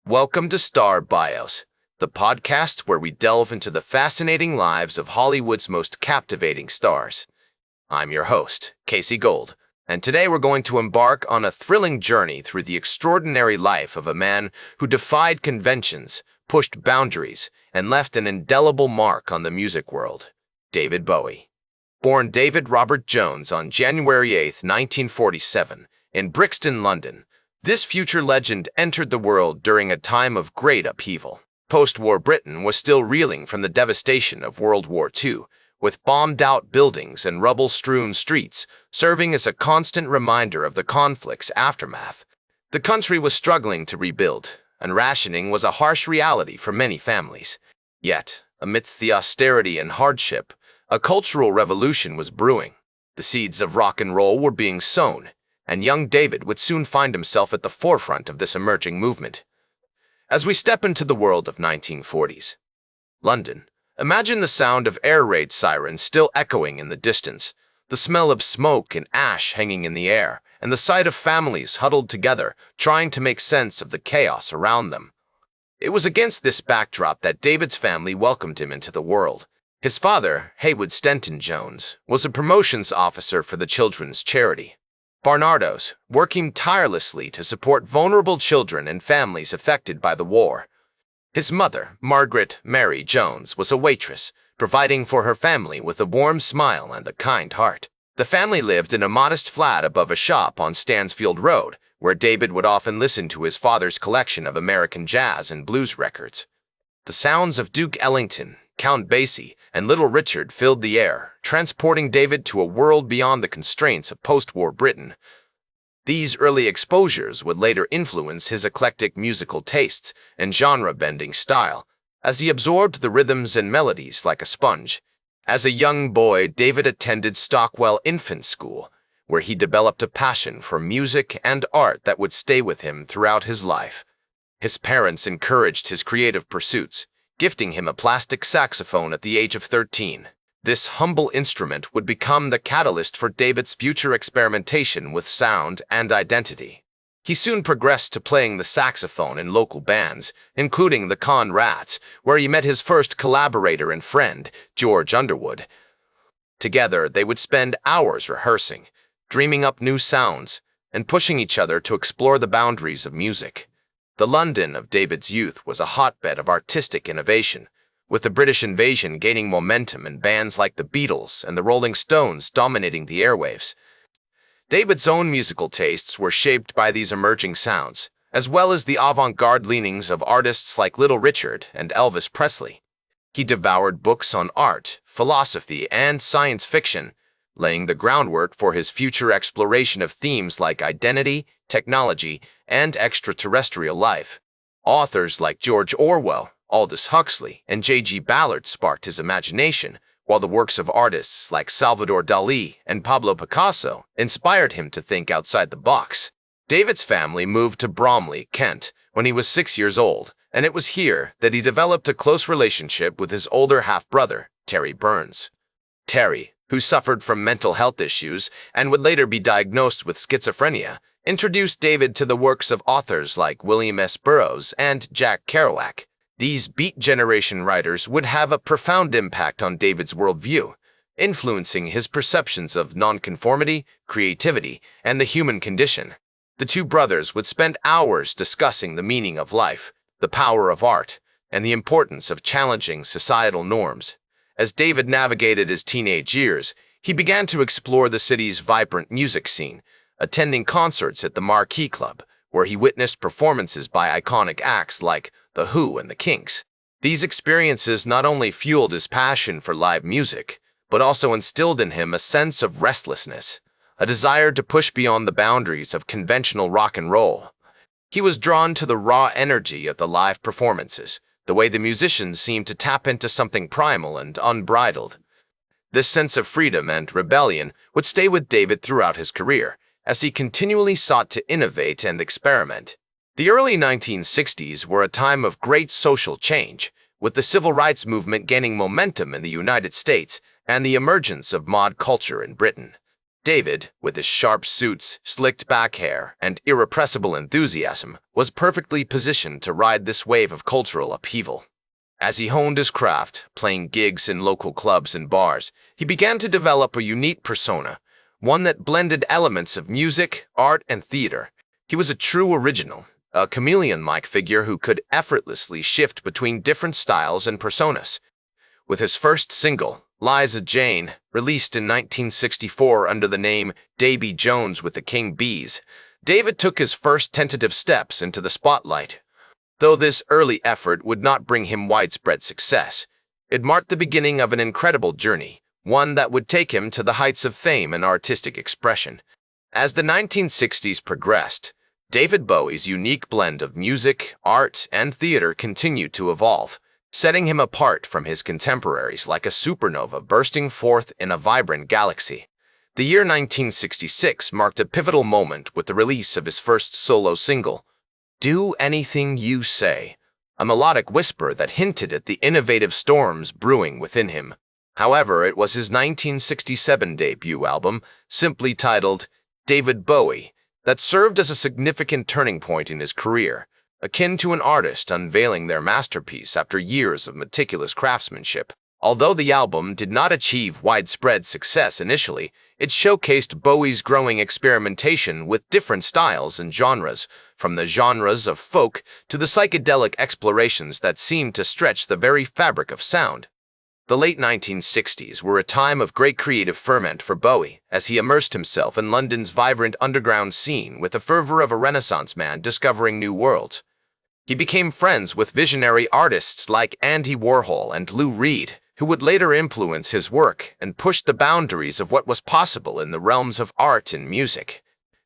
Welcome to Star Bios, the podcast where we delve into the fascinating lives of Hollywood's most captivating stars. I'm your host, Casey Gold, and today we're going to embark on a thrilling journey through the extraordinary life of a man who defied conventions, pushed boundaries, and left an indelible mark on the music world, David Bowie. Born David Robert Jones on January 8, 1947, in Brixton, London, this future legend entered the world during a time of great upheaval. Post-war Britain was still reeling from the devastation of World War II, with bombed-out buildings and rubble-strewn streets serving as a constant reminder of the conflict's aftermath. The country was struggling to rebuild, and rationing was a harsh reality for many families. Yet, amidst the austerity and hardship, a cultural revolution was brewing. The seeds of rock and roll were being sown, and young David would soon find himself at the forefront of this emerging movement. As we step into the world of 1940s London, imagine the sound of air raid sirens still echoing in the distance, the smell of smoke and ash hanging in the air, and the sight of families huddled together, trying to make sense of the chaos around them. It was against this backdrop that David's family welcomed him into the world. His father, Haywood Stenton Jones, was a promotions officer for the children's charity Barnardo's, working tirelessly to support vulnerable children and families affected by the war. His mother, Margaret Mary Jones, was a waitress, providing for her family with a warm smile and a kind heart. The family lived in a modest flat above a shop on Stansfield Road, where David would often listen to his father's collection of American jazz and blues records. The sounds of Duke Ellington, Count Basie, and Little Richard filled the air, transporting David to a world beyond the constraints of post-war Britain. These early exposures would later influence his eclectic musical tastes and genre-bending style, as he absorbed the rhythms and melodies like a sponge. As a young boy, David attended Stockwell Infant School, where he developed a passion for music and art that would stay with him throughout his life. His parents encouraged his creative pursuits, gifting him a plastic saxophone at the age of 13. This humble instrument would become the catalyst for David's future experimentation with sound and identity. He soon progressed to playing the saxophone in local bands, including the Con Rats, where he met his first collaborator and friend, George Underwood. Together, they would spend hours rehearsing, dreaming up new sounds, and pushing each other to explore the boundaries of music. The London of David's youth was a hotbed of artistic innovation, with the British invasion gaining momentum and bands like the Beatles and the Rolling Stones dominating the airwaves. David's own musical tastes were shaped by these emerging sounds, as well as the avant-garde leanings of artists like Little Richard and Elvis Presley. He devoured books on art, philosophy, and science fiction, laying the groundwork for his future exploration of themes like identity, technology, and extraterrestrial life. Authors like George Orwell, Aldous Huxley, and J.G. Ballard sparked his imagination, while the works of artists like Salvador Dali and Pablo Picasso inspired him to think outside the box. David's family moved to Bromley, Kent, when he was 6 years old, and it was here that he developed a close relationship with his older half-brother, Terry Burns. Terry, who suffered from mental health issues and would later be diagnosed with schizophrenia, introduced David to the works of authors like William S. Burroughs and Jack Kerouac. These Beat Generation writers would have a profound impact on David's worldview, influencing his perceptions of nonconformity, creativity, and the human condition. The two brothers would spend hours discussing the meaning of life, the power of art, and the importance of challenging societal norms. As David navigated his teenage years, he began to explore the city's vibrant music scene, attending concerts at the Marquee Club, where he witnessed performances by iconic acts like The Who and the Kinks. These experiences not only fueled his passion for live music, but also instilled in him a sense of restlessness, a desire to push beyond the boundaries of conventional rock and roll. He was drawn to the raw energy of the live performances, the way the musicians seemed to tap into something primal and unbridled. This sense of freedom and rebellion would stay with David throughout his career, as he continually sought to innovate and experiment. The early 1960s were a time of great social change, with the civil rights movement gaining momentum in the United States and the emergence of mod culture in Britain. David, with his sharp suits, slicked back hair, and irrepressible enthusiasm, was perfectly positioned to ride this wave of cultural upheaval. As he honed his craft, playing gigs in local clubs and bars, he began to develop a unique persona, one that blended elements of music, art, and theater. He was a true original, a chameleon-like figure who could effortlessly shift between different styles and personas. With his first single, Liza Jane, released in 1964 under the name Davy Jones with the King Bees, David took his first tentative steps into the spotlight. Though this early effort would not bring him widespread success, it marked the beginning of an incredible journey, one that would take him to the heights of fame and artistic expression. As the 1960s progressed, David Bowie's unique blend of music, art, and theater continued to evolve, setting him apart from his contemporaries like a supernova bursting forth in a vibrant galaxy. The year 1966 marked a pivotal moment with the release of his first solo single, Do Anything You Say, a melodic whisper that hinted at the innovative storms brewing within him. However, it was his 1967 debut album, simply titled David Bowie, that served as a significant turning point in his career, akin to an artist unveiling their masterpiece after years of meticulous craftsmanship. Although the album did not achieve widespread success initially, it showcased Bowie's growing experimentation with different styles and genres, from the genres of folk to the psychedelic explorations that seemed to stretch the very fabric of sound. The late 1960s were a time of great creative ferment for Bowie, as he immersed himself in London's vibrant underground scene with the fervor of a Renaissance man discovering new worlds. He became friends with visionary artists like Andy Warhol and Lou Reed, who would later influence his work and push the boundaries of what was possible in the realms of art and music.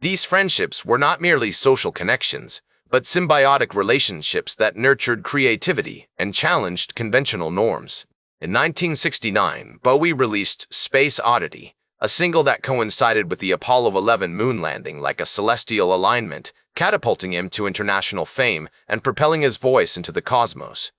These friendships were not merely social connections, but symbiotic relationships that nurtured creativity and challenged conventional norms. In 1969, Bowie released Space Oddity, a single that coincided with the Apollo 11 moon landing like a celestial alignment, catapulting him to international fame and propelling his voice into the cosmos.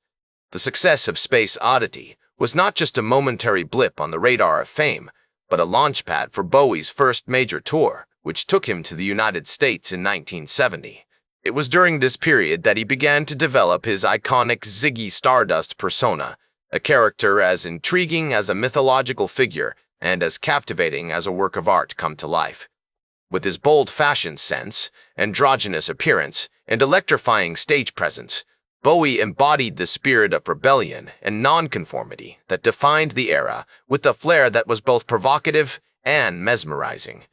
The success of Space Oddity was not just a momentary blip on the radar of fame, but a launchpad for Bowie's first major tour, which took him to the United States in 1970. It was during this period that he began to develop his iconic Ziggy Stardust persona, a character as intriguing as a mythological figure and as captivating as a work of art come to life. With his bold fashion sense, androgynous appearance, and electrifying stage presence, Bowie embodied the spirit of rebellion and nonconformity that defined the era with a flair that was both provocative and mesmerizing.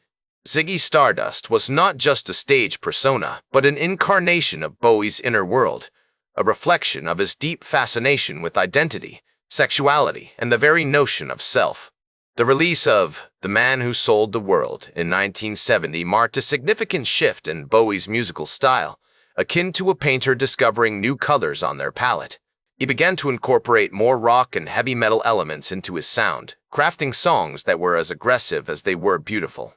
Ziggy Stardust was not just a stage persona, but an incarnation of Bowie's inner world, a reflection of his deep fascination with identity, sexuality, and the very notion of self. The release of The Man Who Sold the World in 1970 marked a significant shift in Bowie's musical style, akin to a painter discovering new colors on their palette. He began to incorporate more rock and heavy metal elements into his sound, crafting songs that were as aggressive as they were beautiful.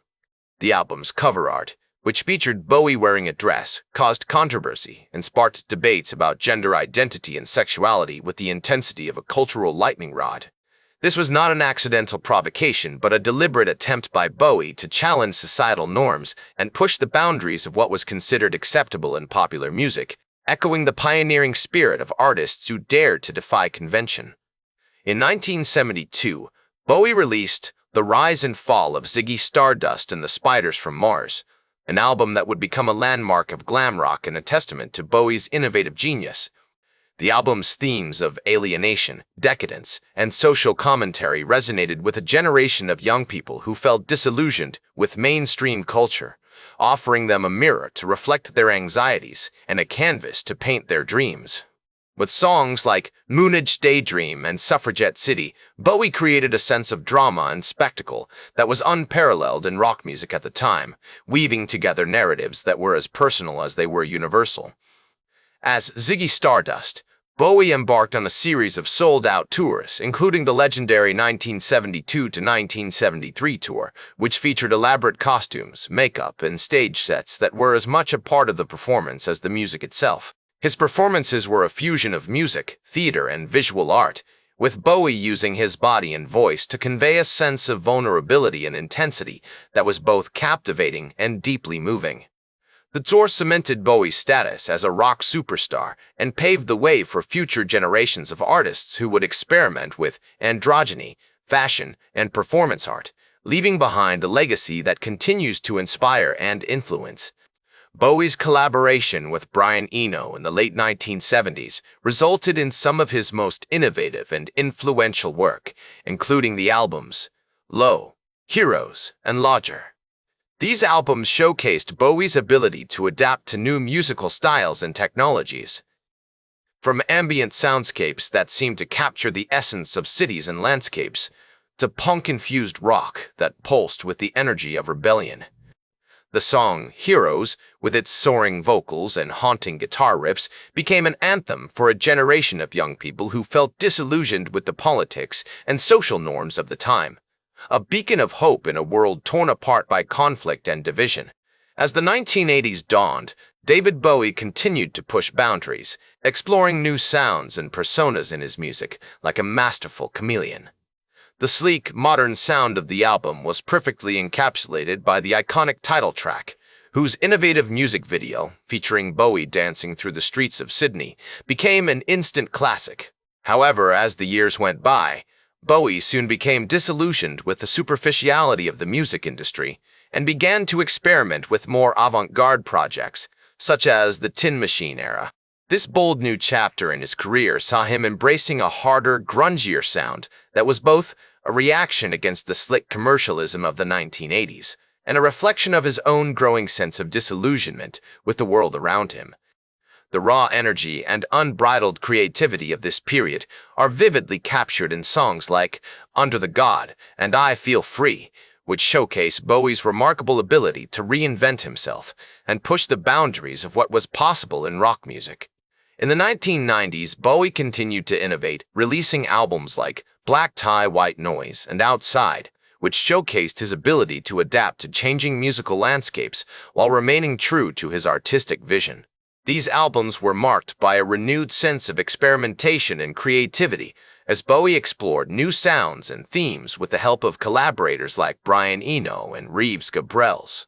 The album's cover art, which featured Bowie wearing a dress, caused controversy and sparked debates about gender identity and sexuality with the intensity of a cultural lightning rod. This was not an accidental provocation, but a deliberate attempt by Bowie to challenge societal norms and push the boundaries of what was considered acceptable in popular music, echoing the pioneering spirit of artists who dared to defy convention. In 1972, Bowie released The Rise and Fall of Ziggy Stardust and the Spiders from Mars, an album that would become a landmark of glam rock and a testament to Bowie's innovative genius. The album's themes of alienation, decadence, and social commentary resonated with a generation of young people who felt disillusioned with mainstream culture, offering them a mirror to reflect their anxieties and a canvas to paint their dreams. With songs like Moonage Daydream and Suffragette City, Bowie created a sense of drama and spectacle that was unparalleled in rock music at the time, weaving together narratives that were as personal as they were universal. As Ziggy Stardust, Bowie embarked on a series of sold-out tours, including the legendary 1972-1973 tour, which featured elaborate costumes, makeup, and stage sets that were as much a part of the performance as the music itself. His performances were a fusion of music, theater, and visual art, with Bowie using his body and voice to convey a sense of vulnerability and intensity that was both captivating and deeply moving. The tour cemented Bowie's status as a rock superstar and paved the way for future generations of artists who would experiment with androgyny, fashion, and performance art, leaving behind a legacy that continues to inspire and influence. Bowie's collaboration with Brian Eno in the late 1970s resulted in some of his most innovative and influential work, including the albums Low, Heroes, and Lodger. These albums showcased Bowie's ability to adapt to new musical styles and technologies. From ambient soundscapes that seemed to capture the essence of cities and landscapes, to punk-infused rock that pulsed with the energy of rebellion. The song Heroes, with its soaring vocals and haunting guitar riffs, became an anthem for a generation of young people who felt disillusioned with the politics and social norms of the time. A beacon of hope in a world torn apart by conflict and division. As the 1980s dawned, David Bowie continued to push boundaries, exploring new sounds and personas in his music like a masterful chameleon. The sleek, modern sound of the album was perfectly encapsulated by the iconic title track, whose innovative music video, featuring Bowie dancing through the streets of Sydney, became an instant classic. However, as the years went by, Bowie soon became disillusioned with the superficiality of the music industry and began to experiment with more avant-garde projects, such as the Tin Machine era. This bold new chapter in his career saw him embracing a harder, grungier sound that was both a reaction against the slick commercialism of the 1980s and a reflection of his own growing sense of disillusionment with the world around him. The raw energy and unbridled creativity of this period are vividly captured in songs like Under the God and I Feel Free, which showcase Bowie's remarkable ability to reinvent himself and push the boundaries of what was possible in rock music. In the 1990s, Bowie continued to innovate, releasing albums like Black Tie, White Noise and Outside, which showcased his ability to adapt to changing musical landscapes while remaining true to his artistic vision. These albums were marked by a renewed sense of experimentation and creativity as Bowie explored new sounds and themes with the help of collaborators like Brian Eno and Reeves Gabrels.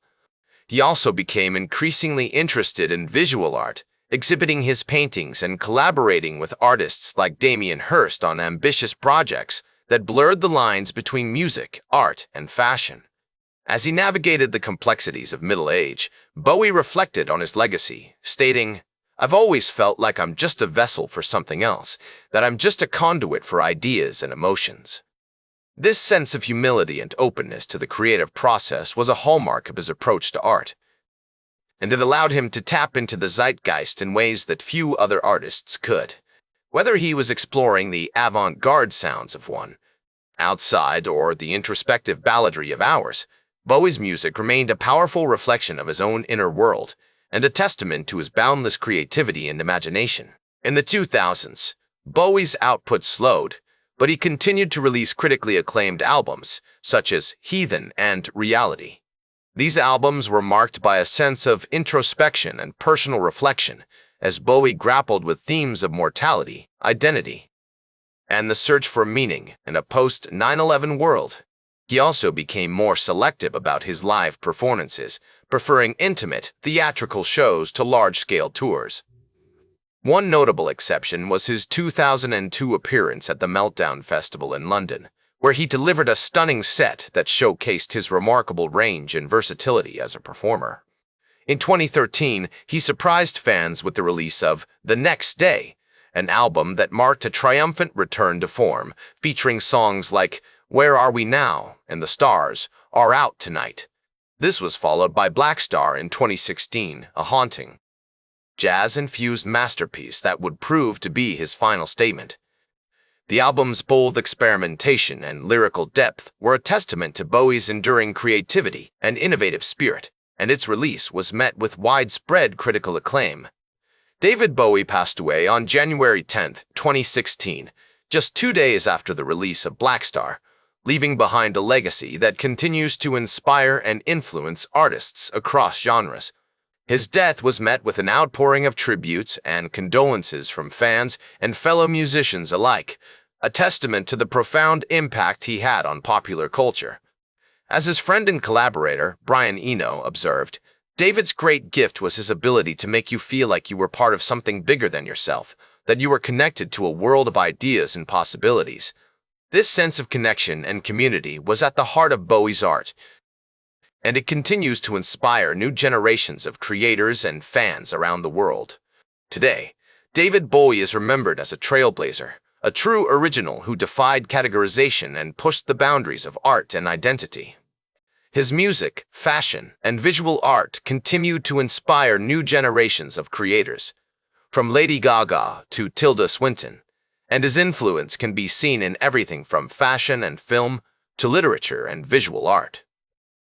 He also became increasingly interested in visual art, exhibiting his paintings and collaborating with artists like Damien Hirst on ambitious projects that blurred the lines between music, art, and fashion. As he navigated the complexities of middle age, Bowie reflected on his legacy, stating, "I've always felt like I'm just a vessel for something else, that I'm just a conduit for ideas and emotions." This sense of humility and openness to the creative process was a hallmark of his approach to art, and it allowed him to tap into the zeitgeist in ways that few other artists could. Whether he was exploring the avant-garde sounds of One, Outside, or the introspective balladry of Hours, Bowie's music remained a powerful reflection of his own inner world and a testament to his boundless creativity and imagination. In the 2000s, Bowie's output slowed, but he continued to release critically acclaimed albums, such as Heathen and Reality. These albums were marked by a sense of introspection and personal reflection as Bowie grappled with themes of mortality, identity, and the search for meaning in a post-9/11 world. He also became more selective about his live performances, preferring intimate, theatrical shows to large-scale tours. One notable exception was his 2002 appearance at the Meltdown Festival in London, where he delivered a stunning set that showcased his remarkable range and versatility as a performer. In 2013, he surprised fans with the release of The Next Day, an album that marked a triumphant return to form, featuring songs like Where Are We Now and The Stars Are Out Tonight. This was followed by Black Star in 2016, a haunting, jazz-infused masterpiece that would prove to be his final statement. The album's bold experimentation and lyrical depth were a testament to Bowie's enduring creativity and innovative spirit, and its release was met with widespread critical acclaim. David Bowie passed away on January 10, 2016, just 2 days after the release of Black Star, leaving behind a legacy that continues to inspire and influence artists across genres. His death was met with an outpouring of tributes and condolences from fans and fellow musicians alike, a testament to the profound impact he had on popular culture. As his friend and collaborator, Brian Eno, observed, David's great gift was his ability to make you feel like you were part of something bigger than yourself, that you were connected to a world of ideas and possibilities. This sense of connection and community was at the heart of Bowie's art, and it continues to inspire new generations of creators and fans around the world. Today, David Bowie is remembered as a trailblazer, a true original who defied categorization and pushed the boundaries of art and identity. His music, fashion, and visual art continue to inspire new generations of creators, from Lady Gaga to Tilda Swinton, and his influence can be seen in everything from fashion and film to literature and visual art.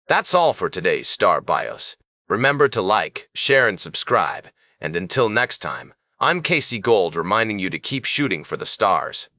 That's all for today's Star Bios. Remember to like, share, and subscribe, and until next time, I'm Casey Gold reminding you to keep shooting for the stars.